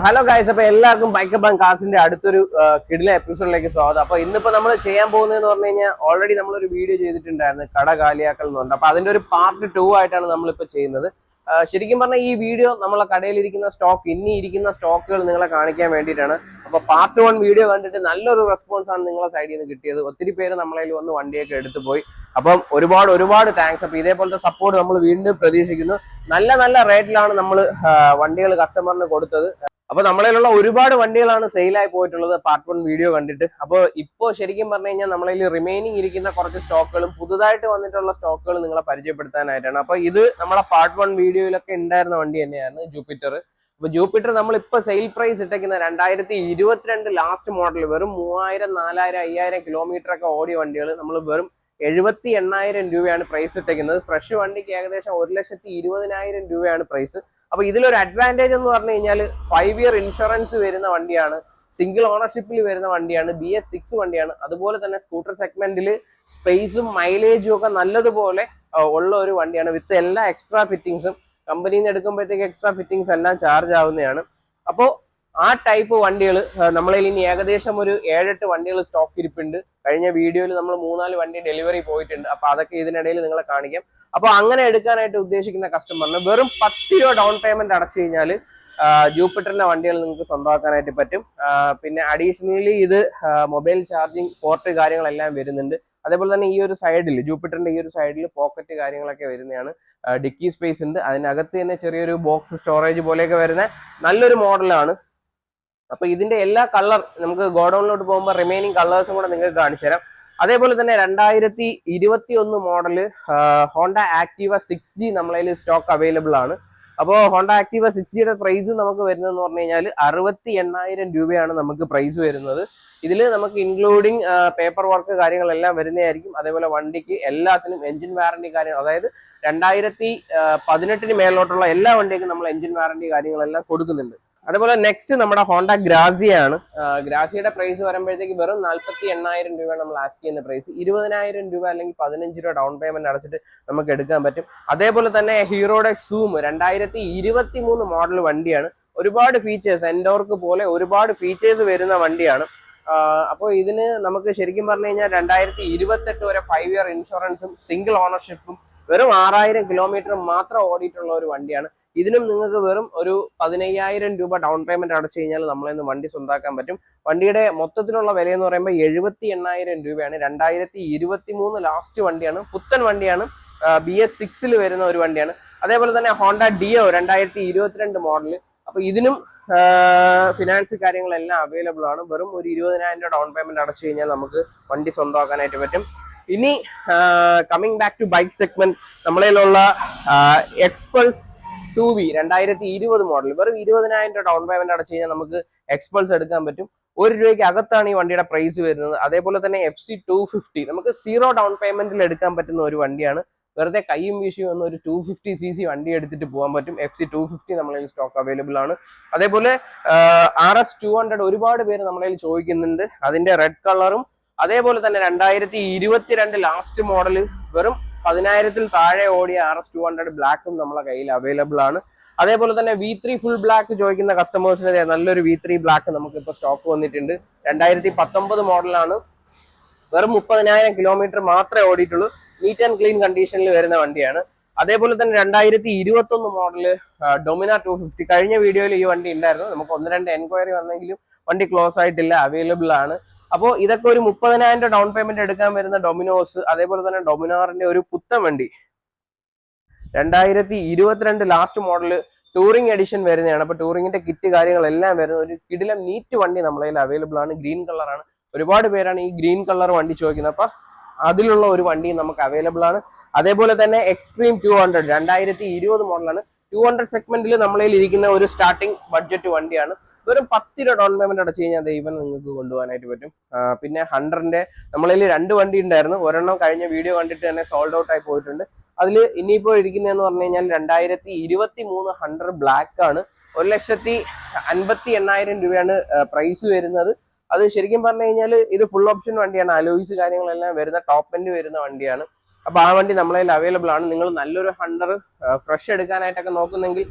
Hello guys, അപ്പൊ എല്ലാവർക്കും bike up and കാസിന്റെ അടുത്തൊരു കിടില എപ്പിസോഡിലേക്ക് സ്വാഗതം. അപ്പൊ ഇന്നിപ്പോ നമ്മൾ ചെയ്യാൻ പോകുന്നതെന്ന് പറഞ്ഞു കഴിഞ്ഞാൽ ഓൾറെഡി നമ്മളൊരു വീഡിയോ ചെയ്തിട്ടുണ്ടായിരുന്നു, കട കാലിയാക്കൽ എന്ന് പറഞ്ഞത്. അപ്പൊ അതിന്റെ ഒരു പാർട്ട് 2 ആയിട്ടാണ് നമ്മളിപ്പോ ചെയ്യുന്നത്. ശരിക്കും പറഞ്ഞാൽ ഈ വീഡിയോ നമ്മളെ കടയിലിരിക്കുന്ന സ്റ്റോക്ക്, ഇനി ഇരിക്കുന്ന സ്റ്റോക്കുകൾ നിങ്ങളെ കാണിക്കാൻ വേണ്ടിയിട്ടാണ്. അപ്പൊ പാർട്ട് 1 വീഡിയോ കണ്ടിട്ട് നല്ലൊരു റെസ്പോൺസ് ആണ് നിങ്ങളെ സൈഡിൽ നിന്ന് കിട്ടിയത്. ഒത്തിരി പേര് നമ്മളതിൽ വന്ന് വണ്ടിയൊക്കെ എടുത്തു പോയി. അപ്പം ഒരുപാട് താങ്ക്സ്. അപ്പൊ ഇതേപോലത്തെ സപ്പോർട്ട് നമ്മൾ വീണ്ടും പ്രതീക്ഷിക്കുന്നു. നല്ല റേറ്റിലാണ് നമ്മൾ വണ്ടികൾ കസ്റ്റമറിന് കൊടുത്തത്. അപ്പൊ നമ്മളിലുള്ള ഒരുപാട് വണ്ടികളാണ് സെയിലായി പോയിട്ടുള്ളത് പാർട്ട് 1 വീഡിയോ കണ്ടിട്ട്. അപ്പോൾ ഇപ്പോൾ ശരിക്കും പറഞ്ഞു കഴിഞ്ഞാൽ നമ്മളതിൽ റിമൈനിങ് ഇരിക്കുന്ന കുറച്ച് സ്റ്റോക്കുകളും പുതുതായിട്ട് വന്നിട്ടുള്ള സ്റ്റോക്കുകളും നിങ്ങളെ പരിചയപ്പെടുത്താനായിട്ടാണ്. അപ്പൊ ഇത് നമ്മുടെ പാർട്ട് 1 വീഡിയോയിലൊക്കെ ഉണ്ടായിരുന്ന വണ്ടി തന്നെയാണ് ജൂപ്പിറ്റർ. അപ്പൊ ജൂപ്പിറ്റർ നമ്മളിപ്പോ സെയിൽ പ്രൈസ് ഇട്ടേക്കുന്ന 2022 ലാസ്റ്റ് മോഡൽ, വെറും 3000, 4000, 5000 കിലോമീറ്റർ ഒക്കെ ഓടിയ വണ്ടികൾ നമ്മൾ വെറും 78,000 രൂപയാണ് പ്രൈസ് ഇട്ടേക്കുന്നത്. ഫ്രഷ് വണ്ടിക്ക് ഏകദേശം 1,20,000 രൂപയാണ് പ്രൈസ്. അപ്പൊ ഇതിലൊരു അഡ്വാൻറ്റേജ് എന്ന് പറഞ്ഞു കഴിഞ്ഞാൽ 5 ഇയർ ഇൻഷുറൻസ് വരുന്ന വണ്ടിയാണ്, സിംഗിൾ ഓണർഷിപ്പിൽ വരുന്ന വണ്ടിയാണ്, BS6 വണ്ടിയാണ്. അതുപോലെ തന്നെ സ്കൂട്ടർ സെഗ്മെന്റിൽ സ്പേസും മൈലേജും ഒക്കെ നല്ലതുപോലെ ഉള്ള ഒരു വണ്ടിയാണ്, വിത്ത് എല്ലാ എക്സ്ട്രാ ഫിറ്റിങ്സും. കമ്പനിയിൽ നിന്ന് എടുക്കുമ്പോഴത്തേക്ക് എക്സ്ട്രാ ഫിറ്റിങ്സ് എല്ലാം ചാർജ് ആവുന്നതാണ്. അപ്പോൾ ആ ടൈപ്പ് വണ്ടികൾ നമ്മളിൽ ഇനി ഏകദേശം ഒരു 7-8 വണ്ടികൾ സ്റ്റോക്ക് ഇരിപ്പുണ്ട്. കഴിഞ്ഞ വീഡിയോയിൽ നമ്മൾ 3-4 വണ്ടി ഡെലിവറി പോയിട്ടുണ്ട്. അപ്പൊ അതൊക്കെ ഇതിനിടയിൽ നിങ്ങളെ കാണിക്കാം. അപ്പൊ അങ്ങനെ എടുക്കാനായിട്ട് ഉദ്ദേശിക്കുന്ന കസ്റ്റമറിന് വെറും 10 രൂപ ഡൗൺ പേയ്മെന്റ് അടച്ചു കഴിഞ്ഞാൽ ജൂപ്പിറ്ററിന്റെ വണ്ടികൾ നിങ്ങൾക്ക് സ്വന്തമാക്കാനായിട്ട് പറ്റും. പിന്നെ അഡീഷണലി ഇത് മൊബൈൽ ചാർജിങ് പോർട്ട് കാര്യങ്ങളെല്ലാം വരുന്നുണ്ട്. അതേപോലെ തന്നെ ഈ ഒരു സൈഡിൽ, ജൂപ്പിറ്ററിന്റെ ഈ ഒരു സൈഡിൽ പോക്കറ്റ് കാര്യങ്ങളൊക്കെ വരുന്നതാണ്. ഡിക്കി സ്പേസ് ഉണ്ട്, അതിനകത്ത് തന്നെ ചെറിയൊരു ബോക്സ് സ്റ്റോറേജ് പോലെയൊക്കെ വരുന്ന നല്ലൊരു മോഡലാണ്. അപ്പൊ ഇതിന്റെ എല്ലാ കളർ നമുക്ക് ഗോഡൌണിലോട്ട് പോകുമ്പോൾ റിമൈനിങ് കളേഴ്സും കൂടെ നിങ്ങൾക്ക് കാണിച്ചു തരാം. അതേപോലെ തന്നെ 2021 മോഡല് ഹോണ്ട ആക്റ്റീവ 6G നമ്മളതിൽ സ്റ്റോക്ക് അവൈലബിൾ ആണ്. അപ്പോൾ ഹോണ്ട ആക്റ്റീവ 6Gയുടെ പ്രൈസ് നമുക്ക് വരുന്നതെന്ന് പറഞ്ഞു കഴിഞ്ഞാൽ 68,000 രൂപയാണ് നമുക്ക് പ്രൈസ് വരുന്നത്. ഇതിൽ നമുക്ക് ഇൻക്ലൂഡിങ് പേപ്പർ വർക്ക് കാര്യങ്ങളെല്ലാം വരുന്നതായിരിക്കും. അതേപോലെ വണ്ടിക്ക് എല്ലാത്തിനും എഞ്ചിൻ വാറണ്ടി കാര്യങ്ങൾ, അതായത് 2018 മേലോട്ടുള്ള എല്ലാ വണ്ടിക്കും നമ്മൾ എഞ്ചിൻ വാറണ്ടി കാര്യങ്ങളെല്ലാം കൊടുക്കുന്നുണ്ട്. അതേപോലെ നെക്സ്റ്റ് നമ്മുടെ ഹോണ്ട ഗ്രാസിയാണ്. ഗ്രാസിയുടെ പ്രൈസ് വരുമ്പോഴത്തേക്ക് വെറും 48,000 രൂപയാണ് നമ്മൾ ആസ്ക് ചെയ്യുന്ന പ്രൈസ്. 20,000 രൂപ അല്ലെങ്കിൽ 15 രൂപ ഡൗൺ പേയ്മെന്റ് അടച്ചിട്ട് നമുക്ക് എടുക്കാൻ പറ്റും. അതേപോലെ തന്നെ ഹീറോയുടെ സൂം 2023 മോഡൽ വണ്ടിയാണ്. ഒരുപാട് ഫീച്ചേഴ്സ്, എൻഡോർക്ക് പോലെ ഒരുപാട് ഫീച്ചേഴ്സ് വരുന്ന വണ്ടിയാണ്. അപ്പോൾ ഇതിന് നമുക്ക് ശരിക്കും പറഞ്ഞു കഴിഞ്ഞാൽ 2028 വരെ 5 ഇയർ ഇൻഷുറൻസും സിംഗിൾ ഓണർഷിപ്പും വെറും 6,000 കിലോമീറ്റർ മാത്രം ഓടിയിട്ടുള്ള ഒരു വണ്ടിയാണ്. ഇതിനും നിങ്ങൾക്ക് വെറും ഒരു 15,000 രൂപ ഡൗൺ പേയ്മെന്റ് അടച്ചു കഴിഞ്ഞാൽ നമ്മളിന്ന് വണ്ടി സ്വന്തമാക്കാൻ പറ്റും. വണ്ടിയുടെ മൊത്തത്തിലുള്ള വില എന്ന് പറയുമ്പോൾ 78,000 രൂപയാണ്. 2023 ലാസ്റ്റ് വണ്ടിയാണ്, പുത്തൻ വണ്ടിയാണ്, BS6 വരുന്ന ഒരു വണ്ടിയാണ്. അതേപോലെ തന്നെ ഹോണ്ട ഡിയോ 2022 മോഡല്. അപ്പൊ ഇതിനും ഫിനാൻസ് കാര്യങ്ങളെല്ലാം അവൈലബിൾ ആണ്. വെറും ഒരു 20,000 രൂപ ഡൗൺ പേയ്മെന്റ് അടച്ചു കഴിഞ്ഞാൽ നമുക്ക് വണ്ടി സ്വന്തമാക്കാനായിട്ട് പറ്റും. ഇനി coming back to bike segment, നമ്മളിലുള്ള എക്സ്പൾസ് 2V 2020 മോഡൽ, വെറും 20,000 രൂപ ഡൗൺ പേയ്മെന്റ് അടച്ചു കഴിഞ്ഞാൽ നമുക്ക് എക്സ്പൾസ് എടുക്കാൻ പറ്റും. 1 രൂപയ്ക്ക് അകത്താണ് ഈ വണ്ടിയുടെ പ്രൈസ് വരുന്നത്. അതേപോലെ തന്നെ FC250 നമുക്ക് 0 ഡൗൺ പേയ്മെന്റിൽ എടുക്കാൻ പറ്റുന്ന ഒരു വണ്ടിയാണ്. വെറുതെ കയ്യും വീശി വന്ന് ഒരു 250cc വണ്ടി എടുത്തിട്ട് പോകാൻ പറ്റും. FC250 നമ്മളതിൽ സ്റ്റോക്ക് അവൈലബിൾ ആണ്. അതേപോലെ RS200 ഒരുപാട് പേര് നമ്മളതിൽ ചോദിക്കുന്നുണ്ട്, അതിന്റെ റെഡ് കളറും. അതേപോലെ തന്നെ 2022 ലാസ്റ്റ് മോഡല് വെറും 10,000-ൽ താഴെ ഓടിയ RS200 ബ്ലാക്കും നമ്മളെ കയ്യിൽ അവൈലബിൾ ആണ്. അതേപോലെ തന്നെ V3 ഫുൾ ബ്ലാക്ക് ചോദിക്കുന്ന കസ്റ്റമേഴ്സിന് നല്ലൊരു V3 ബ്ലാക്ക് നമുക്ക് ഇപ്പോൾ സ്റ്റോക്ക് വന്നിട്ടുണ്ട്. 2019 മോഡലാണ്, വെറും 30,000 കിലോമീറ്റർ മാത്രമേ ഓടിയിട്ടുള്ളൂ. നീറ്റ് ആൻഡ് ക്ലീൻ കണ്ടീഷനിൽ വരുന്ന വണ്ടിയാണ്. അതേപോലെ തന്നെ 2021 മോഡല് ഡൊമിന 250. കഴിഞ്ഞ വീഡിയോയിൽ ഈ വണ്ടി ഉണ്ടായിരുന്നു, നമുക്ക് 1-2 എൻക്വയറി വന്നെങ്കിലും വണ്ടി ക്ലോസ് ആയിട്ടില്ല, അവൈലബിൾ ആണ്. അപ്പോൾ ഇതൊക്കെ ഒരു 30,000 ഡൗൺ പേയ്മെന്റ് എടുക്കാൻ വരുന്ന ഡൊമിനോസ്. അതേപോലെ തന്നെ ഡൊമിനാറിന്റെ ഒരു പുത്തൻ വണ്ടി 2022 ലാസ്റ്റ് മോഡല് ടൂറിംഗ് എഡിഷൻ വരുന്നതാണ്. അപ്പൊ ടൂറിംഗിന്റെ കിറ്റ് കാര്യങ്ങളെല്ലാം വരുന്ന ഒരു കിടിലം നീറ്റ് വണ്ടി നമ്മളതിൽ അവൈലബിൾ ആണ്. ഗ്രീൻ കളറാണ്, ഒരുപാട് പേരാണ് ഈ ഗ്രീൻ കളർ വണ്ടി ചോദിക്കുന്നത്. അപ്പൊ അതിലുള്ള ഒരു വണ്ടി നമുക്ക് അവൈലബിൾ ആണ്. അതേപോലെ തന്നെ എക്സ്ട്രീം 200 2020 മോഡലാണ്. 200 സെഗ്മെന്റിൽ നമ്മളതിൽ ഇരിക്കുന്ന ഒരു സ്റ്റാർട്ടിംഗ് ബഡ്ജറ്റ് വണ്ടിയാണ്. വെറും 10 രൂപ ഡൗൺ പേയ്മെന്റ് അടച്ചു കഴിഞ്ഞാൽ ദൈവം നിങ്ങൾക്ക് കൊണ്ടുപോകാനായിട്ട് പറ്റും. പിന്നെ 100ന്റെ നമ്മളതിൽ 2 വണ്ടി ഉണ്ടായിരുന്നു. ഒരെണ്ണം കഴിഞ്ഞ വീഡിയോ കണ്ടിട്ട് തന്നെ സോൾഡ് ഔട്ട് ആയി പോയിട്ടുണ്ട്. അതിൽ ഇനിയിപ്പോൾ ഇരിക്കുന്നതെന്ന് പറഞ്ഞു കഴിഞ്ഞാൽ 2023 100 ബ്ലാക്ക് ആണ്. 1,58,000 രൂപയാണ് പ്രൈസ് വരുന്നത്. അത് ശരിക്കും പറഞ്ഞു കഴിഞ്ഞാൽ ഇത് ഫുൾ ഓപ്ഷൻ വണ്ടിയാണ്, അലോയ്സ് കാര്യങ്ങളെല്ലാം വരുന്ന ടോപ്പ് എൻഡ് വരുന്ന വണ്ടിയാണ്. അപ്പൊ ആ വണ്ടി നമ്മളെ അവൈലബിൾ ആണ്. നിങ്ങൾ നല്ലൊരു ഹണ്ടർ ഫ്രഷ് എടുക്കാനായിട്ടൊക്കെ നോക്കുന്നെങ്കിൽ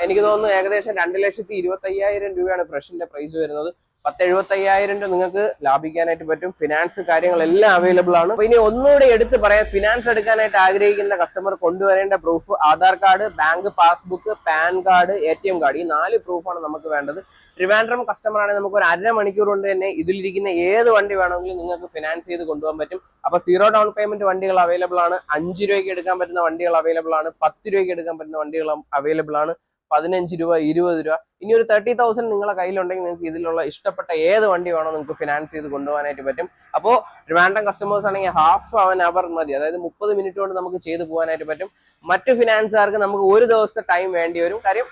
എനിക്ക് തോന്നുന്നു ഏകദേശം 2,25,000 രൂപയാണ് ഫ്രഷിന്റെ പ്രൈസ് വരുന്നത്. 10,75,000 രൂപ നിങ്ങൾക്ക് ലാഭിക്കാനായിട്ട് പറ്റും. ഫിനാൻസ് കാര്യങ്ങളെല്ലാം അവൈലബിൾ ആണ്. അപ്പൊ ഇനി ഒന്നുകൂടി എടുത്ത് പറയാം, ഫിനാൻസ് എടുക്കാനായിട്ട് ആഗ്രഹിക്കുന്ന കസ്റ്റമർ കൊണ്ടുവരേണ്ട proof Aadhaar card, bank passbook, PAN card, ATM card. ഈ 4 പ്രൂഫാണ് നമുക്ക് വേണ്ടത്. ട്രിവാൻഡ്രം കസ്റ്റമർ ആണെങ്കിൽ നമുക്ക് ഒരു 1/2 മണിക്കൂർ കൊണ്ട് തന്നെ ഇതിലിരിക്കുന്ന ഏത് വണ്ടി വേണമെങ്കിലും നിങ്ങൾക്ക് ഫിനാൻസ് ചെയ്ത് കൊണ്ടുപോകാൻ പറ്റും. അപ്പൊ 0 ഡൗൺ പേയ്മെന്റ് വണ്ടികൾ അവൈലബിൾ ആണ്. 5 രൂപയ്ക്ക് എടുക്കാൻ പറ്റുന്ന വണ്ടികൾ അവൈലബിൾ ആണ്. 10 രൂപയ്ക്ക് എടുക്കാൻ പറ്റുന്ന വണ്ടികൾ അവൈലബിൾ ആണ്. 15 രൂപ, 20 രൂപ. ഇനി ഒരു 30,000 നിങ്ങളുടെ കയ്യിലുണ്ടെങ്കിൽ നിങ്ങൾക്ക് ഇതിലുള്ള ഇഷ്ടപ്പെട്ട ഏത് വണ്ടി വേണോ നിങ്ങൾക്ക് ഫിനാൻസ് ചെയ്ത് കൊണ്ടുപോകാനായിട്ട് പറ്റും. അപ്പോൾ ട്രിവാൻഡ്രം കസ്റ്റമേഴ്സ് ആണെങ്കിൽ ഹാഫ് ആൻ അവർ മതി, അതായത് 30 മിനിറ്റ് കൊണ്ട് നമുക്ക് ചെയ്ത് പോകാനായിട്ട് പറ്റും. മറ്റു ഫിനാൻസുകാർക്ക് നമുക്ക് ഒരു ദിവസത്തെ ടൈം വേണ്ടി വരും. കാര്യം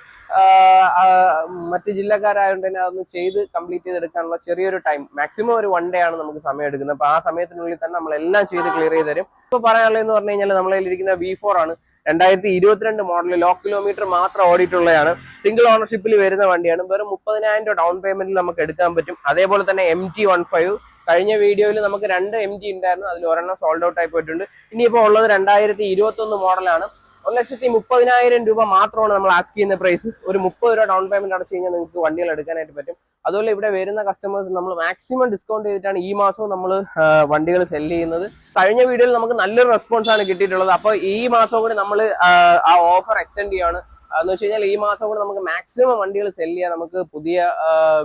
മറ്റ് ജില്ലക്കാരായതുകൊണ്ട് തന്നെ അതൊന്ന് ചെയ്ത് കംപ്ലീറ്റ് ചെയ്തെടുക്കാനുള്ള ചെറിയൊരു ടൈം, മാക്സിമം ഒരു 1 ഡേ ആണ് നമുക്ക് സമയം എടുക്കുന്നത്. അപ്പൊ ആ സമയത്തിനുള്ളിൽ തന്നെ നമ്മളെല്ലാം ചെയ്ത് ക്ലിയർ ചെയ്ത് തരും. ഇപ്പൊ പറയാനുള്ളതെന്ന് പറഞ്ഞു കഴിഞ്ഞാൽ നമ്മളതിലിരിക്കുന്ന V4 ആണ്. 2022 മോഡൽ, ലോ കിലോമീറ്റർ മാത്രം ഓടിയിട്ടുള്ളതാണ്. സിംഗിൾ ഓണർഷിപ്പിൽ വരുന്ന വണ്ടിയാണ്. വെറും 30,000 രൂപ ഡൗൺ പേയ്മെന്റിൽ നമുക്ക് എടുക്കാൻ പറ്റും. അതേപോലെ തന്നെ MT15 കഴിഞ്ഞ വീഡിയോയിൽ നമുക്ക് 2 MT ഉണ്ടായിരുന്നു, അതിൽ ഒരെണ്ണം സോൾഡ് ഔട്ട് ആയി പോയിട്ടുണ്ട്. ഇനിയിപ്പോ ഉള്ളത് 2021 മോഡലാണ്. 1,30,000 രൂപ മാത്രമാണ് നമ്മൾ ആസ്ക് ചെയ്യുന്ന പ്രൈസ്. ഒരു 30 രൂപ ഡൗൺ പേയ്മെന്റ് അടച്ചു കഴിഞ്ഞാൽ നിങ്ങൾക്ക് വണ്ടികൾ എടുക്കാനായിട്ട് പറ്റും. അതുപോലെ ഇവിടെ വരുന്ന കസ്റ്റമേഴ്സ് നമ്മൾ മാക്സിമം ഡിസ്കൗണ്ട് ചെയ്തിട്ടാണ് ഈ മാസവും നമ്മൾ വണ്ടികൾ സെല് ചെയ്യുന്നത്. കഴിഞ്ഞ വീഡിയോയിൽ നമുക്ക് നല്ലൊരു റെസ്പോൺസ് ആണ് കിട്ടിയിട്ടുള്ളത്. അപ്പോൾ ഈ മാസവും കൂടി നമ്മൾ ആ ഓഫർ എക്സ്റ്റെൻഡ് ചെയ്യുകയാണ്. എന്ന് വെച്ച് കഴിഞ്ഞാൽ ഈ മാസം കൂടെ നമുക്ക് മാക്സിമം വണ്ടികൾ സെല് ചെയ്യാം. നമുക്ക് പുതിയ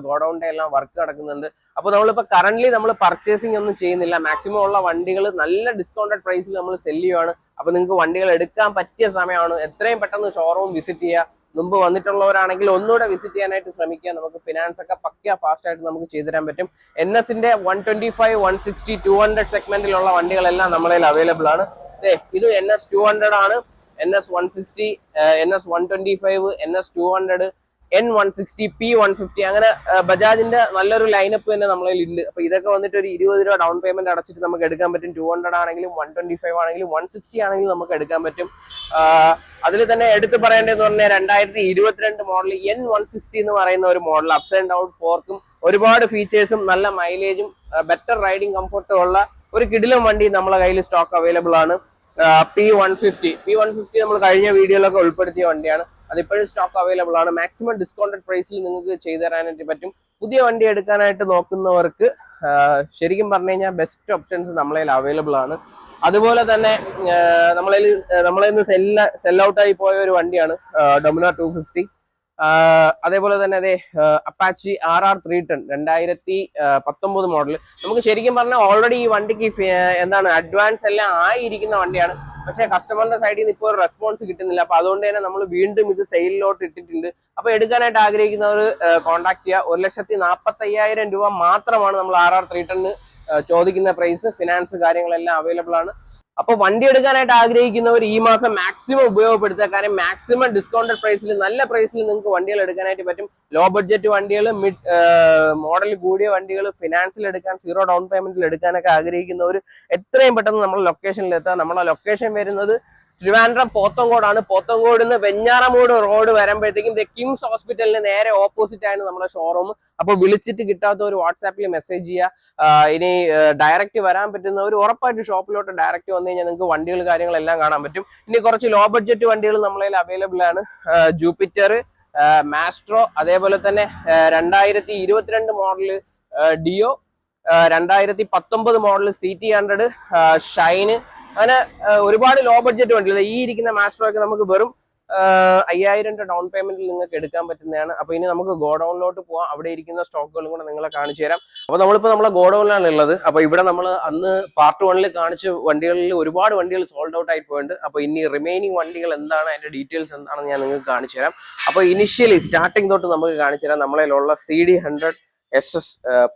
ഗോഡൌണിന്റെ എല്ലാം വർക്ക് നടക്കുന്നുണ്ട്. അപ്പോൾ നമ്മളിപ്പോൾ കറന്റ് നമ്മൾ പർച്ചേസിംഗ് ഒന്നും ചെയ്യുന്നില്ല. മാക്സിമം ഉള്ള വണ്ടികൾ നല്ല ഡിസ്കൗണ്ടഡ് പ്രൈസിൽ നമ്മൾ സെല് ചെയ്യുകയാണ്. അപ്പൊ നിങ്ങൾക്ക് വണ്ടികൾ എടുക്കാൻ പറ്റിയ സമയമാണ്. എത്രയും പെട്ടെന്ന് ഷോറൂം വിസിറ്റ് ചെയ്യുക. മുമ്പ് വന്നിട്ടുള്ളവരാണെങ്കിൽ ഒന്നുകൂടെ വിസിറ്റ് ചെയ്യാനായിട്ട് ശ്രമിക്കുക. നമുക്ക് ഫിനാൻസ് ഒക്കെ പക്ക ഫാസ്റ്റ് ആയിട്ട് നമുക്ക് ചെയ്തു തരാൻ പറ്റും. NS-ന്റെ 125, 160, 200 സെഗ്മെന്റിലുള്ള വണ്ടികളെല്ലാം നമ്മളതിൽ അവൈലബിൾ ആണ്. ഇത് NS 200 ആണ്, NS 160, NS 125, NS 200, N160, P150, അങ്ങനെ ബജാജിന്റെ നല്ലൊരു ലൈനപ്പ് തന്നെ നമ്മളെ ഉണ്ട്. അപ്പൊ ഇതൊക്കെ വന്നിട്ട് ഒരു 20 രൂപ ഡൗൺ പേയ്മെന്റ് അടച്ചിട്ട് നമുക്ക് എടുക്കാൻ പറ്റും. 200 ആണെങ്കിലും 125 ആണെങ്കിലും 160 ആണെങ്കിലും നമുക്ക് എടുക്കാൻ പറ്റും. അതിൽ തന്നെ എടുത്തു പറയേണ്ടതെന്ന് പറഞ്ഞാൽ 2022 മോഡൽ N160 എന്ന് പറയുന്ന ഒരു മോഡൽ, അപ്സ് ആൻഡ് ഡൗൺ ഫോർക്കും ഒരുപാട് ഫീച്ചേഴ്സും നല്ല മൈലേജും ബെറ്റർ റൈഡിംഗ് കംഫർട്ടും ഉള്ള ഒരു കിടിലം വണ്ടി നമ്മളെ കയ്യിൽ സ്റ്റോക്ക് അവൈലബിൾ ആണ്. P150 നമ്മൾ കഴിഞ്ഞ വീഡിയോയിലൊക്കെ ഉൾപ്പെടുത്തിയ വണ്ടിയാണ്. അതിപ്പോഴും സ്റ്റോക്ക് അവൈലബിൾ ആണ്. മാക്സിമം ഡിസ്കൗണ്ടഡ് പ്രൈസിൽ നിങ്ങൾക്ക് ചെയ്തു തരാനായിട്ട് പറ്റും. പുതിയ വണ്ടി എടുക്കാനായിട്ട് നോക്കുന്നവർക്ക് ശരിക്കും പറഞ്ഞു കഴിഞ്ഞാൽ ബെസ്റ്റ് ഓപ്ഷൻസ് നമ്മളെ അവൈലബിൾ ആണ്. അതുപോലെ തന്നെ നമ്മളിന്ന് സെൽ ഔട്ട് ആയി പോയ ഒരു വണ്ടിയാണ് ഡൊമിനർ 250. അതേപോലെ തന്നെ അതെ അപ്പാച്ചി RR 310 2019 മോഡൽ. നമുക്ക് ശരിക്കും പറഞ്ഞാൽ ഓൾറെഡി ഈ വണ്ടിക്ക് എന്താണ് അഡ്വാൻസ് എല്ലാം ആയിരിക്കുന്ന വണ്ടിയാണ്. പക്ഷെ കസ്റ്റമറിന്റെ സൈഡിൽ നിന്ന് ഇപ്പോൾ ഒരു റെസ്പോൺസ് കിട്ടുന്നില്ല. അപ്പൊ അതുകൊണ്ട് തന്നെ നമ്മൾ വീണ്ടും ഇത് സെയിലിലോട്ട് ഇട്ടിട്ടുണ്ട്. അപ്പൊ എടുക്കാനായിട്ട് ആഗ്രഹിക്കുന്നവർ കോൺടാക്ട് ചെയ്യുക. 1,40,000 രൂപ മാത്രമാണ് നമ്മൾ RR 310 ചോദിക്കുന്ന പ്രൈസ്. ഫിനാൻസ് കാര്യങ്ങളെല്ലാം അവൈലബിൾ ആണ്. അപ്പൊ വണ്ടി എടുക്കാനായിട്ട് ആഗ്രഹിക്കുന്നവർ ഈ മാസം മാക്സിമം ഉപയോഗപ്പെടുത്തുക. കാര്യം മാക്സിമം ഡിസ്കൗണ്ടഡ് പ്രൈസിൽ നല്ല പ്രൈസിൽ നിങ്ങൾക്ക് വണ്ടികൾ എടുക്കാനായിട്ട് പറ്റും. ലോ ബഡ്ജറ്റ് വണ്ടികൾ, മിഡ് മോഡൽ കൂടിയ വണ്ടികൾ ഫിനാൻസിൽ എടുക്കാൻ, 0 ഡൗൺ പേയ്മെന്റിൽ എടുക്കാനൊക്കെ ആഗ്രഹിക്കുന്നവർ എത്രയും പെട്ടെന്ന് നമ്മുടെ ലൊക്കേഷനിൽ എത്തുക. നമ്മളെ ലൊക്കേഷൻ വരുന്നത് ട്രിവാൻഡ്രം പോത്തങ്കോടാണ്. പോത്തങ്കോട് നിന്ന് വെഞ്ഞാറമൂട് റോഡ് വരുമ്പോഴത്തേക്കും കിംസ് ഹോസ്പിറ്റലിന് നേരെ ഓപ്പോസിറ്റ് ആണ് നമ്മുടെ ഷോറൂം. അപ്പൊ വിളിച്ചിട്ട് കിട്ടാത്തവർ വാട്സാപ്പിൽ മെസ്സേജ് ചെയ്യുക. ഇനി ഡയറക്റ്റ് വരാൻ പറ്റുന്നവർ ഉറപ്പായിട്ട് ഷോപ്പിലോട്ട് ഡയറക്റ്റ് വന്നു കഴിഞ്ഞാൽ നിങ്ങൾക്ക് വണ്ടികൾ കാര്യങ്ങളെല്ലാം കാണാൻ പറ്റും. ഇനി കുറച്ച് ലോ ബഡ്ജറ്റ് വണ്ടികൾ നമ്മളതിൽ അവൈലബിൾ ആണ്. ജൂപ്പിറ്റർ, മാസ്ട്രോ, അതേപോലെ തന്നെ 2022 model deo, 2019 model CT100, Shine, അങ്ങനെ ഒരുപാട് ലോ ബഡ്ജറ്റ് വണ്ടികൾ. ഈ ഇരിക്കുന്ന മാസ്ട്രോ ഒക്കെ നമുക്ക് വെറും 5,000 രൂപ ഡൗൺ പേയ്മെന്റിൽ നിങ്ങൾക്ക് എടുക്കാൻ പറ്റുന്നതാണ്. അപ്പൊ ഇനി നമുക്ക് ഗോഡൌണിലോട്ട് പോവാം. അവിടെ ഇരിക്കുന്ന സ്റ്റോക്കുകളും കൂടെ നിങ്ങളെ കാണിച്ചു തരാം. അപ്പൊ നമ്മളിപ്പോ നമ്മളെ ഗോഡൌണിലാണ് ഉള്ളത്. അപ്പൊ ഇവിടെ നമ്മൾ അന്ന് പാർട്ട് 1 കാണിച്ച വണ്ടികളിൽ ഒരുപാട് വണ്ടികൾ സോൾഡ് ഔട്ട് ആയി പോയിട്ടുണ്ട്. അപ്പൊ ഇനി റിമൈനിങ് വണ്ടികൾ എന്താണ്, അതിന്റെ ഡീറ്റെയിൽസ് എന്താണെന്ന് ഞാൻ നിങ്ങൾക്ക് കാണിച്ചു തരാം. അപ്പൊ ഇനിഷ്യലി സ്റ്റാർട്ടിംഗ് തൊട്ട് നമുക്ക് കാണിച്ചു തരാം. നമ്മളതിലുള്ള CD100 SS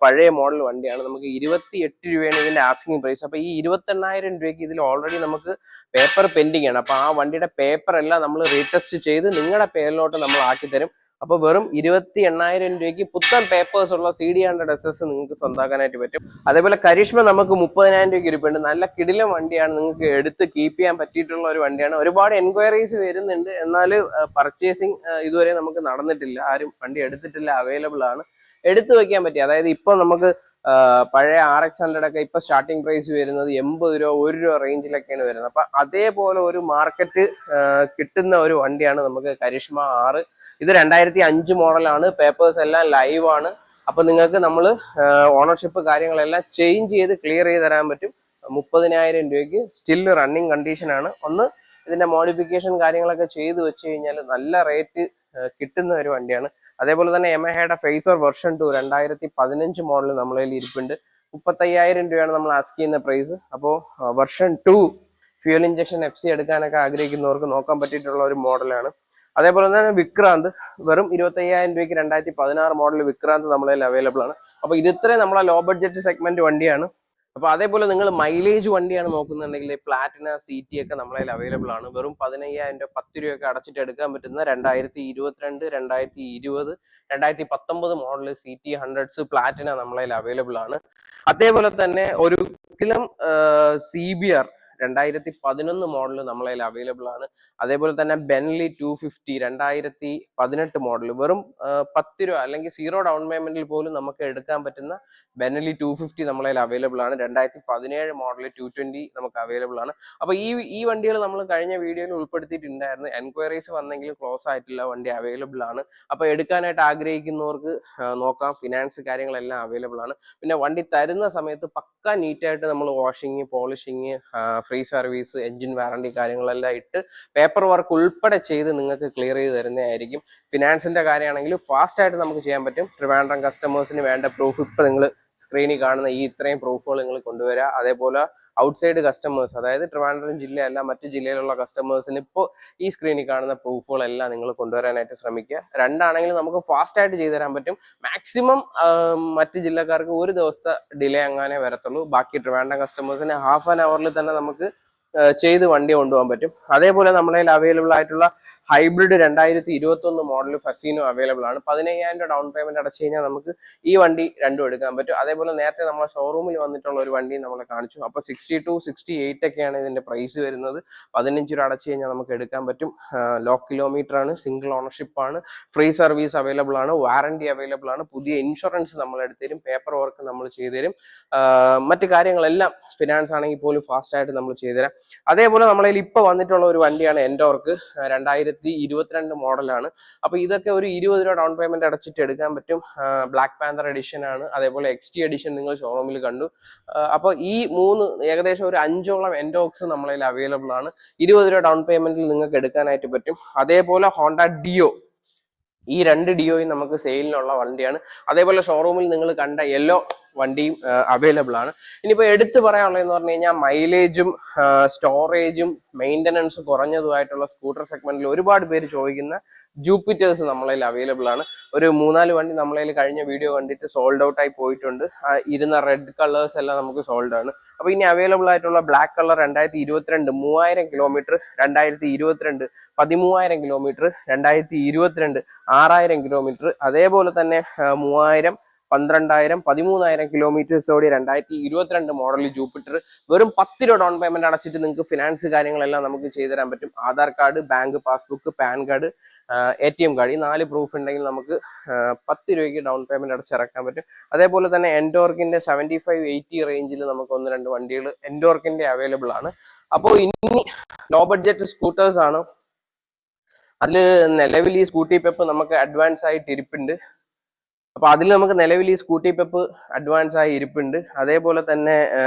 പഴയ മോഡൽ വണ്ടിയാണ്. നമുക്ക് 28 രൂപയാണ് ഇതിന്റെ ആസ്കിംഗ് പ്രൈസ്. അപ്പൊ ഈ 28,000 രൂപയ്ക്ക് ഇതിൽ ഓൾറെഡി നമുക്ക് പേപ്പർ പെൻഡിങ് ആണ്. അപ്പൊ ആ വണ്ടിയുടെ പേപ്പർ എല്ലാം നമ്മൾ റീടെസ്റ്റ് ചെയ്ത് നിങ്ങളുടെ പേരിലോട്ട് നമ്മൾ ആക്കി തരും. അപ്പൊ വെറും 28,000 രൂപയ്ക്ക് പുത്തൻ പേപ്പേഴ്സ് ഉള്ള CD100 SS നിങ്ങൾക്ക് സ്വന്തമാക്കാനായിട്ട് പറ്റും. അതേപോലെ കരീഷ്മ നമുക്ക് 30,000 രൂപയ്ക്ക് ഇരിപ്പുണ്ട്. നല്ല കിടിലം വണ്ടിയാണ്, നിങ്ങൾക്ക് എടുത്ത് കീപ്പ് ചെയ്യാൻ പറ്റിയിട്ടുള്ള ഒരു വണ്ടിയാണ്. ഒരുപാട് എൻക്വയറീസ് വരുന്നുണ്ട്, എന്നാൽ പർച്ചേസിങ് ഇതുവരെ നമുക്ക് നടന്നിട്ടില്ല. ആരും വണ്ടി എടുത്തിട്ടില്ല, അവൈലബിൾ ആണ്, എടുത്തു വെക്കാൻ പറ്റി. അതായത് ഇപ്പൊ നമുക്ക് പഴയ RX 100 ഒക്കെ ഇപ്പൊ സ്റ്റാർട്ടിംഗ് പ്രൈസ് വരുന്നത് 80 രൂപ 1 രൂപ റേഞ്ചിലൊക്കെയാണ് വരുന്നത്. അപ്പൊ അതേപോലെ ഒരു മാർക്കറ്റ് കിട്ടുന്ന ഒരു വണ്ടിയാണ് നമുക്ക് കരിഷ്മ R. ഇത് 2005 മോഡലാണ്. പേപ്പേഴ്സ് എല്ലാം ലൈവ് ആണ്. അപ്പൊ നിങ്ങൾക്ക് നമ്മൾ ഓണർഷിപ്പ് കാര്യങ്ങളെല്ലാം ചേഞ്ച് ചെയ്ത് ക്ലിയർ ചെയ്ത് തരാൻ പറ്റും. 30,000 രൂപയ്ക്ക് സ്റ്റിൽ റണ്ണിങ് കണ്ടീഷനാണ്. ഒന്ന് ഇതിന്റെ മോഡിഫിക്കേഷൻ കാര്യങ്ങളൊക്കെ ചെയ്ത് വെച്ച് കഴിഞ്ഞാൽ നല്ല റേറ്റ് കിട്ടുന്ന ഒരു വണ്ടിയാണ്. അതേപോലെ തന്നെ യമഹയുടെ ഫേസർ വെർഷൻ 2 2015 മോഡൽ നമ്മളതിൽ ഇരിപ്പുണ്ട്. 35,000 രൂപയാണ് നമ്മൾ ആസ്ക് ചെയ്യുന്ന പ്രൈസ്. അപ്പോൾ വെർഷൻ 2 ഫ്യൂൽ ഇഞ്ചക്ഷൻ FC എടുക്കാനൊക്കെ ആഗ്രഹിക്കുന്നവർക്ക് നോക്കാൻ പറ്റിയിട്ടുള്ള ഒരു മോഡലാണ്. അതേപോലെ തന്നെ വിക്രാന്ത് വെറും 25,000 രൂപയ്ക്ക് 2016 മോഡൽ വിക്രാന്ത് നമ്മളതിൽ അവൈലബിൾ ആണ്. അപ്പൊ ഇത് ഇത്രയും നമ്മളെ ലോ ബഡ്ജറ്റ് സെഗ്മെന്റ് വണ്ടിയാണ്. അപ്പൊ അതേപോലെ നിങ്ങൾ മൈലേജ് വണ്ടിയാണ് നോക്കുന്നുണ്ടെങ്കിൽ പ്ലാറ്റിന CT ഒക്കെ നമ്മളതിൽ അവൈലബിൾ ആണ്. വെറും 15,000 രൂപ 10 രൂപയൊക്കെ അടച്ചിട്ട് എടുക്കാൻ പറ്റുന്ന 2022, 2020, 2019 മോഡൽ CT 100s പ്ലാറ്റിന നമ്മളതിൽ അവൈലബിൾ ആണ്. അതേപോലെ തന്നെ ഒരു കിലം CBR 2011 മോഡൽ നമ്മളതിൽ അവൈലബിൾ ആണ്. അതേപോലെ തന്നെ ബെൻലി 250 2018 മോഡൽ വെറും 10 രൂപ അല്ലെങ്കിൽ 0 ഡൗൺ പേയ്മെന്റിൽ പോലും നമുക്ക് എടുക്കാൻ പറ്റുന്ന ബെൻലി 250 നമ്മളതിൽ അവൈലബിൾ ആണ്. 2017 മോഡൽ 220 നമുക്ക് അവൈലബിൾ ആണ്. അപ്പൊ ഈ വണ്ടികൾ നമ്മൾ കഴിഞ്ഞ വീഡിയോയിൽ ഉൾപ്പെടുത്തിയിട്ടുണ്ടായിരുന്നു. എൻക്വയറീസ് വന്നെങ്കിലും ക്ലോസ് ആയിട്ടില്ല, വണ്ടി അവൈലബിൾ ആണ്. അപ്പൊ എടുക്കാനായിട്ട് ആഗ്രഹിക്കുന്നവർക്ക് നോക്കാം. ഫിനാൻസ് കാര്യങ്ങളെല്ലാം അവൈലബിൾ ആണ്. പിന്നെ വണ്ടി തരുന്ന സമയത്ത് പക്ക നീറ്റായിട്ട് നമ്മൾ washing, polishing, free service, engine warranty കാര്യങ്ങളെല്ലാം ഇട്ട് പേപ്പർ വർക്ക് ഉൾപ്പെടെ ചെയ്ത് നിങ്ങൾക്ക് ക്ലിയർ ചെയ്ത് തരുന്നതായിരിക്കും. ഫിനാൻസിന്റെ കാര്യമാണെങ്കിൽ ഫാസ്റ്റ് ആയിട്ട് നമുക്ക് ചെയ്യാൻ പറ്റും. ട്രിവാൻഡ്രം കസ്റ്റമേഴ്സിന് വേണ്ട പ്രൂഫ് ഇപ്പൊ നിങ്ങൾ സ്ക്രീനിൽ കാണുന്ന ഈ ഇത്രയും പ്രൂഫുകൾ നിങ്ങൾ കൊണ്ടുവരിക. അതേപോലെ ഔട്ട്സൈഡ് കസ്റ്റമേഴ്സ്, അതായത് ട്രിവാൻഡ്രം ജില്ലയല്ല മറ്റു ജില്ലയിലുള്ള കസ്റ്റമേഴ്സിന് ഇപ്പോൾ ഈ സ്ക്രീനിൽ കാണുന്ന പ്രൂഫുകളെല്ലാം നിങ്ങൾ കൊണ്ടുവരാനായിട്ട് ശ്രമിക്കുക. രണ്ടാണെങ്കിലും നമുക്ക് ഫാസ്റ്റ് ആയിട്ട് ചെയ്തു തരാൻ പറ്റും. മാക്സിമം മറ്റ് ജില്ലക്കാർക്ക് ഒരു ദിവസത്തെ ഡിലേ അങ്ങനെ വരത്തുള്ളൂ. ബാക്കി ട്രിവാൻഡ്രം കസ്റ്റമേഴ്സിന് ഹാഫ് ആൻ അവറിൽ തന്നെ നമുക്ക് ചെയ്ത് വണ്ടി കൊണ്ടുപോകാൻ പറ്റും. അതേപോലെ നമ്മളെ അവൈലബിൾ ആയിട്ടുള്ള ഹൈബ്രിഡ് 2021 മോഡൽ ഫസീനോ അവൈലബിൾ ആണ്. 15,000 രൂപ ഡൗൺ പേയ്മെന്റ് അടച്ചു കഴിഞ്ഞാൽ നമുക്ക് ഈ വണ്ടി രണ്ടും എടുക്കാൻ പറ്റും. അതേപോലെ നേരത്തെ നമ്മളെ ഷോറൂമിൽ വന്നിട്ടുള്ള ഒരു വണ്ടി നമ്മളെ കാണിച്ചു. അപ്പൊ 62, 68 ഒക്കെയാണ് ഇതിന്റെ പ്രൈസ് വരുന്നത്. 15 രൂപ അടച്ചു കഴിഞ്ഞാൽ നമുക്ക് എടുക്കാൻ പറ്റും. ലോ കിലോമീറ്റർ ആണ്, സിംഗിൾ ഓണർഷിപ്പ് ആണ്, ഫ്രീ സർവീസ് അവൈലബിൾ ആണ്, വാറണ്ടി അവൈലബിൾ ആണ്, പുതിയ ഇൻഷുറൻസ് നമ്മൾ എടുത്തരും, പേപ്പർ വർക്ക് നമ്മൾ ചെയ്തുതരും, മറ്റു കാര്യങ്ങളെല്ലാം ഫിനാൻസ് ആണെങ്കിൽ പോലും ഫാസ്റ്റ് ആയിട്ട് നമ്മൾ ചെയ്തുതരാം. അതേപോലെ നമ്മളതിൽ ഇപ്പൊ വന്നിട്ടുള്ള ഒരു വണ്ടിയാണ് എൻഡോർക്ക് 2022 മോഡലാണ്. അപ്പൊ ഇതൊക്കെ ഒരു 20 രൂപ ഡൗൺ പേയ്മെന്റ് അടച്ചിട്ട് എടുക്കാൻ പറ്റും. ബ്ലാക്ക് പാന്തർ എഡിഷൻ ആണ്. അതേപോലെ XT എഡിഷൻ നിങ്ങൾ ഷോറൂമിൽ കണ്ടു. അപ്പൊ ഈ ഏകദേശം ഒരു 5ഓളം എൻഡോക്സ് നമ്മളതിൽ അവൈലബിൾ ആണ്. 20 രൂപ ഡൗൺ പേയ്മെന്റിൽ നിങ്ങൾക്ക് എടുക്കാനായിട്ട് പറ്റും. അതേപോലെ ഹോണ്ട ഡിയോ, ഈ 2 ഡിയോയും നമുക്ക് സെയിലിനുള്ള വണ്ടിയാണ്. അതേപോലെ ഷോറൂമിൽ നിങ്ങൾ കണ്ട യെല്ലോ വണ്ടിയും അവൈലബിൾ ആണ്. ഇനിയിപ്പോൾ എടുത്തു പറയാനുള്ളതെന്ന് പറഞ്ഞു കഴിഞ്ഞാൽ മൈലേജും സ്റ്റോറേജും മെയിൻ്റനൻസ് കുറഞ്ഞതുമായിട്ടുള്ള സ്കൂട്ടർ സെഗ്മെന്റിൽ ഒരുപാട് പേര് ചോദിക്കുന്ന ജൂപ്പിറ്റേഴ്സ് നമ്മളതിൽ അവൈലബിൾ ആണ്. ഒരു 3-4 വണ്ടി നമ്മളതിൽ കഴിഞ്ഞ വീഡിയോ കണ്ടിട്ട് സോൾഡ് ഔട്ട് ആയി പോയിട്ടുണ്ട്. ഇരുന്ന റെഡ് കളേഴ്സ് എല്ലാം നമുക്ക് സോൾഡ് ആണ്. അപ്പൊ ഇനി അവൈലബിൾ ആയിട്ടുള്ള black colour 2022 3000 kilometre, 2022 13,000 kilometre, 2022 6,000 kilometre, അതേപോലെ തന്നെ 3,000, 12,000, 13,000 കിലോമീറ്റേഴ്സോടെ 2022 മോഡൽ ജൂപ്പിറ്റർ വെറും 10 രൂപ ഡൗൺ പേയ്മെന്റ് അടച്ചിട്ട് നിങ്ങൾക്ക് ഫിനാൻസ് കാര്യങ്ങളെല്ലാം നമുക്ക് ചെയ്തു തരാൻ പറ്റും. Aadhaar card, bank passbook, PAN card, ATM card, ഈ 4 പ്രൂഫ് ഉണ്ടെങ്കിൽ നമുക്ക് 10 രൂപയ്ക്ക് ഡൗൺ പേയ്മെന്റ് അടച്ചിറക്കാൻ പറ്റും. അതേപോലെ തന്നെ എൻഡോർക്കിന്റെ 75-80 റേഞ്ചിൽ നമുക്ക് 1-2 വണ്ടികൾ എൻഡോർക്കിന്റെ അവൈലബിൾ ആണ്. അപ്പോൾ ഇനി ലോ ബഡ്ജറ്റ് സ്കൂട്ടേഴ്സ് ആണ്. അതിൽ നിലവിൽ ഈ സ്കൂട്ടി പെപ്പ് നമുക്ക് അഡ്വാൻസ് ആയിട്ട് ഇരിപ്പുണ്ട്. അപ്പൊ അതിൽ നമുക്ക് നിലവിൽ ഈ സ്കൂട്ടി പെപ്പ് അഡ്വാൻസ് ആയി ഇരിപ്പുണ്ട്. അതേപോലെ തന്നെ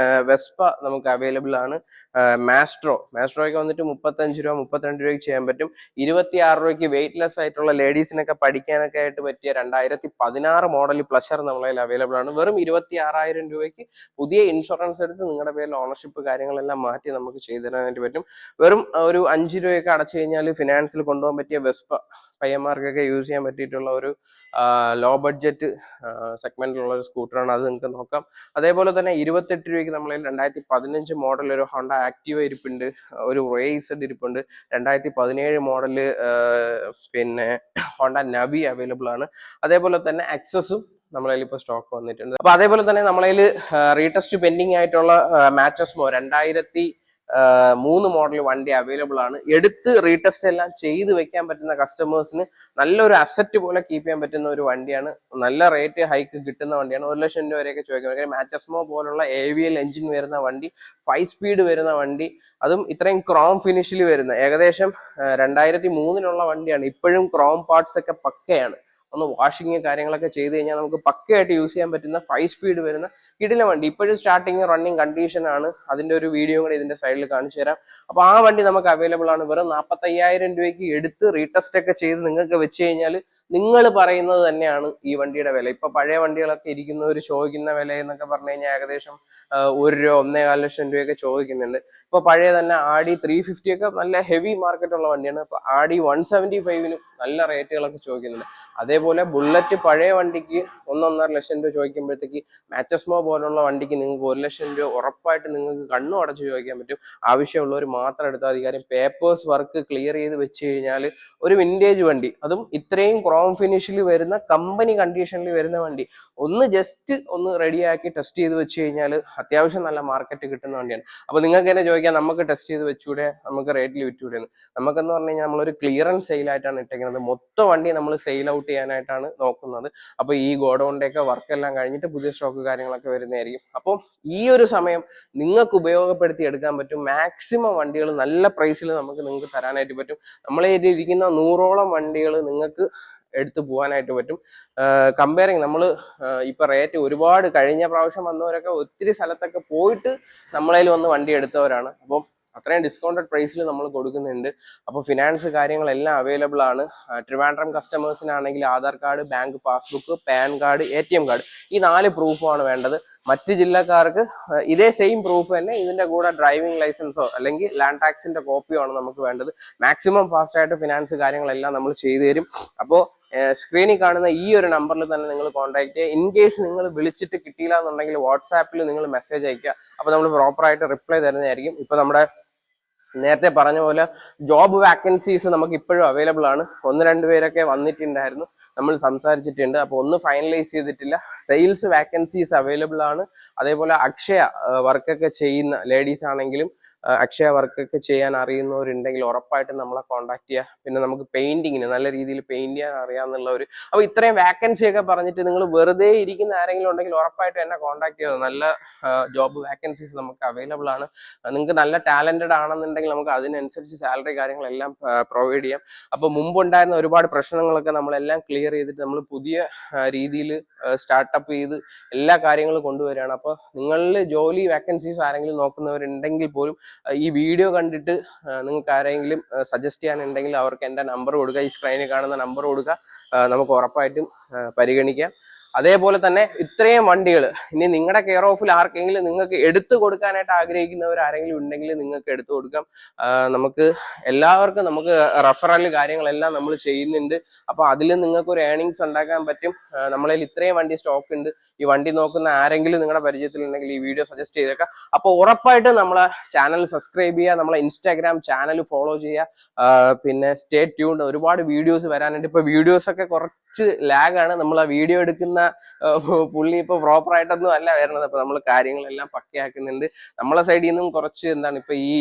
വെസ്പ നമുക്ക് അവൈലബിൾ ആണ്. മാസ്ട്രോയ്ക്ക് വന്നിട്ട് 35 രൂപ 32 രൂപയ്ക്ക് ചെയ്യാൻ പറ്റും. 26 രൂപയ്ക്ക് വെയിറ്റ്ലെസ് ആയിട്ടുള്ള ലേഡീസിനൊക്കെ പഠിക്കാനൊക്കെ ആയിട്ട് പറ്റിയ 2016 മോഡൽ പ്ലഷർ നമ്മളതിൽ അവൈലബിൾ ആണ്. വെറും 26,000 രൂപയ്ക്ക് പുതിയ ഇൻഷുറൻസ് എടുത്ത് നിങ്ങളുടെ പേരിൽ ഓണർഷിപ്പ് കാര്യങ്ങളെല്ലാം മാറ്റി നമുക്ക് ചെയ്തു തരാനായിട്ട് പറ്റും. വെറും ഒരു 5 രൂപയൊക്കെ അടച്ചു കഴിഞ്ഞാൽ ഫിനാൻസിൽ കൊണ്ടുപോകാൻ പറ്റിയ വെസ്പ പയ്യന്മാർക്കൊക്കെ യൂസ് ചെയ്യാൻ പറ്റിയിട്ടുള്ള ഒരു ലോ ബഡ്ജറ്റ് സെഗ്മെന്റിലുള്ള ഒരു സ്കൂട്ടറാണ്. അത് നിങ്ങൾക്ക് നോക്കാം. അതേപോലെ തന്നെ 28 രൂപയ്ക്ക് നമ്മളതിൽ 2015 മോഡൽ ഒരു ഹോണ്ട ആക്റ്റീവ ഇരിപ്പുണ്ട്, ഒരു റേസ് ഇരിപ്പുണ്ട്. 2017 മോഡല് പിന്നെ ഹോണ്ട നവി അവൈലബിൾ ആണ്. അതേപോലെ തന്നെ ആക്സസും നമ്മളതിൽ ഇപ്പോൾ സ്റ്റോക്ക് വന്നിട്ടുണ്ട്. അപ്പൊ അതേപോലെ തന്നെ നമ്മളതിൽ റീടെസ്റ്റ് പെൻഡിങ് ആയിട്ടുള്ള മാച്ചസ്മോ 3 മോഡൽ വണ്ടി അവൈലബിൾ ആണ്. എടുത്ത് റീടെസ്റ്റ് എല്ലാം ചെയ്ത് വെക്കാൻ പറ്റുന്ന കസ്റ്റമേഴ്സിന് നല്ലൊരു അസറ്റ് പോലെ കീപ്പ് ചെയ്യാൻ പറ്റുന്ന ഒരു വണ്ടിയാണ്. നല്ല റേറ്റ് ഹൈക്ക് കിട്ടുന്ന വണ്ടിയാണ്. 1 ലക്ഷം രൂപ വരെയൊക്കെ ചോദിക്കാം. മാച്ചസ്മോ പോലുള്ള AVL എഞ്ചിൻ വരുന്ന വണ്ടി, 5 സ്പീഡ് വരുന്ന വണ്ടി, അതും ഇത്രയും ക്രോം ഫിനിഷിൽ വരുന്ന, ഏകദേശം 2003 വണ്ടിയാണ്. ഇപ്പോഴും ക്രോം പാർട്സ് ഒക്കെ പക്കയാണ്. ഒന്ന് വാഷിങ് കാര്യങ്ങളൊക്കെ ചെയ്ത് കഴിഞ്ഞാൽ നമുക്ക് പക്കയായിട്ട് യൂസ് ചെയ്യാൻ പറ്റുന്ന 5 സ്പീഡ് വരുന്ന കിടില വണ്ടി. ഇപ്പോഴും സ്റ്റാർട്ടിങ് റണ്ണിങ് കണ്ടീഷൻ ആണ്. അതിന്റെ ഒരു വീഡിയോ കൂടെ ഇതിന്റെ സൈഡിൽ കാണിച്ചു തരാം. അപ്പൊ ആ വണ്ടി നമുക്ക് അവൈലബിൾ ആണ്. വെറും 45,000 രൂപയ്ക്ക് എടുത്ത് റീടെസ്റ്റ് ഒക്കെ ചെയ്ത് നിങ്ങൾക്ക് വെച്ച് കഴിഞ്ഞാൽ നിങ്ങൾ പറയുന്നത് തന്നെയാണ് ഈ വണ്ടിയുടെ വില. ഇപ്പൊ പഴയ വണ്ടികളൊക്കെ ഇരിക്കുന്നവർ ചോദിക്കുന്ന വില എന്നൊക്കെ പറഞ്ഞു കഴിഞ്ഞാൽ ഏകദേശം 1 രൂപ 1.25 ലക്ഷം രൂപയൊക്കെ ചോദിക്കുന്നുണ്ട്. ഇപ്പൊ പഴയ തന്നെ ആഡി 350 ഒക്കെ നല്ല ഹെവി മാർക്കറ്റ് ഉള്ള വണ്ടിയാണ്. ഇപ്പൊ ആഡി 175നും നല്ല റേറ്റുകളൊക്കെ ചോദിക്കുന്നുണ്ട്. അതേപോലെ ബുള്ളറ്റ് പഴയ വണ്ടിക്ക് 1.5 ലക്ഷം രൂപ ചോദിക്കുമ്പോഴത്തേക്ക് മാച്ചസ്മോ പോലുള്ള വണ്ടിക്ക് നിങ്ങൾക്ക് 1 ലക്ഷം രൂപ ഉറപ്പായിട്ട് നിങ്ങൾക്ക് കണ്ണും അടച്ച് ചോദിക്കാൻ പറ്റും. ആവശ്യമുള്ളവർ മാത്രം എടുത്താൽ അധികാരം. പേപ്പേഴ്സ് വർക്ക് ക്ലിയർ ചെയ്ത് വെച്ച് കഴിഞ്ഞാൽ ഒരു വിന്റേജ് വണ്ടി, അതും ഇത്രയും ക്രോം ഫിനിഷിൽ വരുന്ന കമ്പനി കണ്ടീഷനിൽ വരുന്ന വണ്ടി ഒന്ന് ജസ്റ്റ് ഒന്ന് റെഡിയാക്കി ടെസ്റ്റ് ചെയ്ത് വെച്ച് കഴിഞ്ഞാൽ അത്യാവശ്യം നല്ല മാർക്കറ്റ് കിട്ടുന്ന വണ്ടിയാണ്. അപ്പൊ നിങ്ങൾക്ക് തന്നെ ചോദിക്കാം, നമുക്ക് ടെസ്റ്റ് ചെയ്ത് വെച്ചൂടെ, നമുക്ക് റേറ്റിൽ വിറ്റൂടെ എന്ന്. നമുക്കെന്ന് പറഞ്ഞു കഴിഞ്ഞാൽ നമ്മളൊരു ക്ലിയറൻസ് സെയിലായിട്ടാണ് ഇട്ടേക്കുന്നത്. മൊത്തം വണ്ടി നമ്മൾ സെയിൽ ഔട്ട് ചെയ്യാനായിട്ടാണ് നോക്കുന്നത്. അപ്പൊ ഈ ഗോഡൗണിന്റെ ഒക്കെ വർക്ക് എല്ലാം കഴിഞ്ഞിട്ട് പുതിയ സ്റ്റോക്ക് കാര്യങ്ങളൊക്കെ വരുന്നതായിരിക്കും. അപ്പോൾ ഈ ഒരു സമയം നിങ്ങൾക്ക് ഉപയോഗപ്പെടുത്തി എടുക്കാൻ പറ്റും. മാക്സിമം വണ്ടികൾ നല്ല പ്രൈസിൽ നിങ്ങൾക്ക് തരാനായിട്ട് പറ്റും. നമ്മളെ ഇരിക്കുന്ന 100ഓളം വണ്ടികൾ നിങ്ങൾക്ക് എടുത്തു പോകാനായിട്ട് പറ്റും. കമ്പയറിങ് നമ്മൾ ഇപ്പൊ റേറ്റ് ഒരുപാട്, കഴിഞ്ഞ പ്രാവശ്യം വന്നവരൊക്കെ ഒത്തിരി സ്ഥലത്തൊക്കെ പോയിട്ട് നമ്മളതിൽ വന്ന് വണ്ടി എടുത്തവരാണ്. അപ്പം അത്രയും ഡിസ്കൗണ്ടഡ് പ്രൈസിൽ നമ്മൾ കൊടുക്കുന്നുണ്ട്. അപ്പോൾ ഫിനാൻസ് കാര്യങ്ങളെല്ലാം അവൈലബിൾ ആണ്. ട്രിവാൻഡ്രം കസ്റ്റമേഴ്സിനാണെങ്കിൽ Aadhaar card, bank passbook, PAN card, ATM card, ഈ 4 പ്രൂഫാണ് വേണ്ടത്. മറ്റ് ജില്ലക്കാർക്ക് ഇതേ സെയിം പ്രൂഫ് തന്നെ, ഇതിന്റെ കൂടെ ഡ്രൈവിംഗ് ലൈസൻസോ അല്ലെങ്കിൽ ലാൻഡ് ടാക്സിന്റെ കോപ്പിയോ ആണ് നമുക്ക് വേണ്ടത്. മാക്സിമം ഫാസ്റ്റ് ആയിട്ട് ഫിനാൻസ് കാര്യങ്ങളെല്ലാം നമ്മൾ ചെയ്തു തരും. അപ്പോൾ സ്ക്രീനിൽ കാണുന്ന ഈ ഒരു നമ്പറിൽ തന്നെ നിങ്ങൾ കോൺടാക്ട് ചെയ്യുക. ഇൻ കേസ് നിങ്ങൾ വിളിച്ചിട്ട് കിട്ടിയില്ല എന്നുണ്ടെങ്കിൽ വാട്സാപ്പിൽ നിങ്ങൾ മെസ്സേജ് അയക്കുക. അപ്പോൾ നമ്മൾ പ്രോപ്പറായിട്ട് റിപ്ലൈ തരുന്നതായിരിക്കും. ഇപ്പൊ നമ്മുടെ നേരത്തെ പറഞ്ഞ പോലെ ജോബ് വാക്കൻസീസ് നമുക്ക് ഇപ്പോഴും അവൈലബിൾ ആണ്. 1-2 പേരൊക്കെ വന്നിട്ടുണ്ടായിരുന്നു, നമ്മൾ സംസാരിച്ചിട്ടുണ്ട്. അപ്പോൾ ഒന്ന് ഫൈനലൈസ് ചെയ്തിട്ടില്ല. സെയിൽസ് വാക്കൻസീസ് അവൈലബിൾ ആണ്. അതേപോലെ അക്ഷയ വർക്കൊക്കെ ചെയ്യുന്ന ലേഡീസ് ആണെങ്കിലും അക്ഷയ വർക്കൊക്കെ ചെയ്യാൻ അറിയുന്നവരുണ്ടെങ്കിൽ ഉറപ്പായിട്ടും നമ്മളെ കോൺടാക്ട് ചെയ്യുക. പിന്നെ നമുക്ക് പെയിന്റിങ്ങിന് നല്ല രീതിയിൽ പെയിന്റ് ചെയ്യാൻ അറിയാവുന്നവർ. അപ്പോൾ ഇത്രയും വാക്കൻസി ഒക്കെ പറഞ്ഞിട്ട് നിങ്ങൾ വെറുതെ ഇരിക്കുന്ന ആരെങ്കിലും ഉണ്ടെങ്കിൽ ഉറപ്പായിട്ടും എന്നെ കോൺടാക്ട് ചെയ്യുക. നല്ല ജോബ് വാക്കൻസീസ് നമുക്ക് അവൈലബിൾ ആണ്. നിങ്ങൾക്ക് നല്ല ടാലന്റഡ് ആണെന്നുണ്ടെങ്കിൽ നമുക്ക് അതിനനുസരിച്ച് സാലറി കാര്യങ്ങളെല്ലാം പ്രൊവൈഡ് ചെയ്യാം. അപ്പോൾ മുമ്പുണ്ടായിരുന്ന ഒരുപാട് പ്രശ്നങ്ങളൊക്കെ നമ്മളെല്ലാം ക്ലിയർ ചെയ്തിട്ട് നമ്മൾ പുതിയ രീതിയിൽ സ്റ്റാർട്ടപ്പ് ചെയ്ത് എല്ലാ കാര്യങ്ങളും കൊണ്ടുവരികയാണ്. അപ്പോൾ നിങ്ങളിൽ ജോലി വാക്കൻസീസ് ആരെങ്കിലും നോക്കുന്നവരുണ്ടെങ്കിൽ പോലും ഈ വീഡിയോ കണ്ടിട്ട് നിങ്ങൾക്ക് ആരെങ്കിലും സജസ്റ്റ് ചെയ്യാനുണ്ടെങ്കിൽ അവർക്ക് എൻ്റെ നമ്പർ കൊടുക്കുക. ഈ സ്ക്രീനിൽ കാണുന്ന നമ്പർ കൊടുക്കുക. നമുക്ക് ഉറപ്പായിട്ടും പരിഗണിക്കാം. അതേപോലെ തന്നെ ഇത്രയും വണ്ടികൾ ഇനി നിങ്ങളുടെ കെയർ ഓഫിൽ ആർക്കെങ്കിലും നിങ്ങൾക്ക് എടുത്തു കൊടുക്കാനായിട്ട് ആഗ്രഹിക്കുന്നവർ ആരെങ്കിലും ഉണ്ടെങ്കിൽ നിങ്ങൾക്ക് എടുത്തു കൊടുക്കാം. നമുക്ക് എല്ലാവർക്കും നമുക്ക് റെഫറൽ കാര്യങ്ങളെല്ലാം നമ്മൾ ചെയ്യുന്നുണ്ട്. അപ്പോൾ അതിൽ നിങ്ങൾക്ക് ഒരു ഏർണിങ്സ് ഉണ്ടാക്കാൻ പറ്റും. നമ്മളതിൽ ഇത്രയും വണ്ടി സ്റ്റോക്ക് ഉണ്ട്. ഈ വണ്ടി നോക്കുന്ന ആരെങ്കിലും നിങ്ങളുടെ പരിചയത്തിലുണ്ടെങ്കിൽ ഈ വീഡിയോ സജസ്റ്റ് ചെയ്തേക്കാം. അപ്പോൾ ഉറപ്പായിട്ട് നമ്മളെ ചാനൽ സബ്സ്ക്രൈബ് ചെയ്യുക, നമ്മളെ ഇൻസ്റ്റാഗ്രാം ചാനൽ ഫോളോ ചെയ്യുക. പിന്നെ സ്റ്റേ ട്യൂൺഡ്, ഒരുപാട് വീഡിയോസ് വരാനുണ്ട്. ഇപ്പോൾ വീഡിയോസ് ഒക്കെ കുറച്ച് ലാഗാണ്. നമ്മൾ ആ വീഡിയോ എടുക്കുന്ന പുള്ളി ഇപ്പൊ പ്രോപ്പർ ആയിട്ടൊന്നും അല്ല വരുന്നത്. അപ്പൊ നമ്മൾ കാര്യങ്ങളെല്ലാം പക്കയാക്കുന്നുണ്ട്. നമ്മളെ സൈഡിൽ നിന്നും കുറച്ച് ഇപ്പൊ ഈ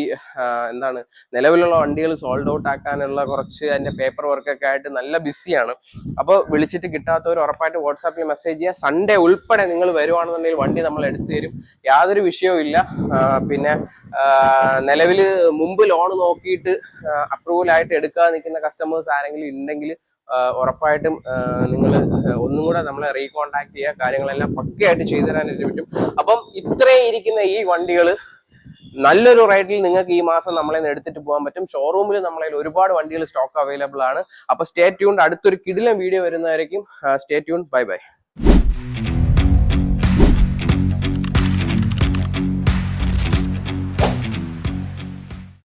നിലവിലുള്ള വണ്ടികൾ സോൾഡ് ഔട്ട് ആക്കാനുള്ള കുറച്ച് അതിന്റെ പേപ്പർ വർക്കൊക്കെ ആയിട്ട് നല്ല ബിസിയാണ്. അപ്പോൾ വിളിച്ചിട്ട് കിട്ടാത്തവർ ഉറപ്പായിട്ട് വാട്സാപ്പിൽ മെസ്സേജ് ചെയ്യുക. സൺഡേ ഉൾപ്പെടെ നിങ്ങൾ വരുവാണെന്നുണ്ടെങ്കിൽ വണ്ടി നമ്മൾ എടുത്തു തരും. യാതൊരു വിഷയവും ഇല്ല. പിന്നെ നിലവിൽ മുമ്പ് ലോൺ നോക്കിയിട്ട് അപ്രൂവൽ ആയിട്ട് എടുക്കാതെ നിൽക്കുന്ന കസ്റ്റമേഴ്സ് ആരെങ്കിലും ഉണ്ടെങ്കിൽ ഉറപ്പായിട്ടും നിങ്ങൾ ഒന്നും കൂടെ നമ്മളെ റീകോണ്ടാക്ട് ചെയ്യുക. കാര്യങ്ങളെല്ലാം പക്കയായിട്ട് ചെയ്തു തരാനായിട്ട് പറ്റും. അപ്പം ഇത്രയും ഇരിക്കുന്ന ഈ വണ്ടികൾ നല്ലൊരു റേറ്റിൽ നിങ്ങൾക്ക് ഈ മാസം നമ്മളെ എടുത്തിട്ട് പോകാൻ പറ്റും. ഷോറൂമിൽ നമ്മളെ ഒരുപാട് വണ്ടികൾ സ്റ്റോക്ക് അവൈലബിൾ ആണ്. അപ്പൊ സ്റ്റേ ട്യൂൺഡ്. അടുത്തൊരു കിടിലൻ വീഡിയോ വരുന്നതായിരിക്കും. Stay tuned. Bye bye.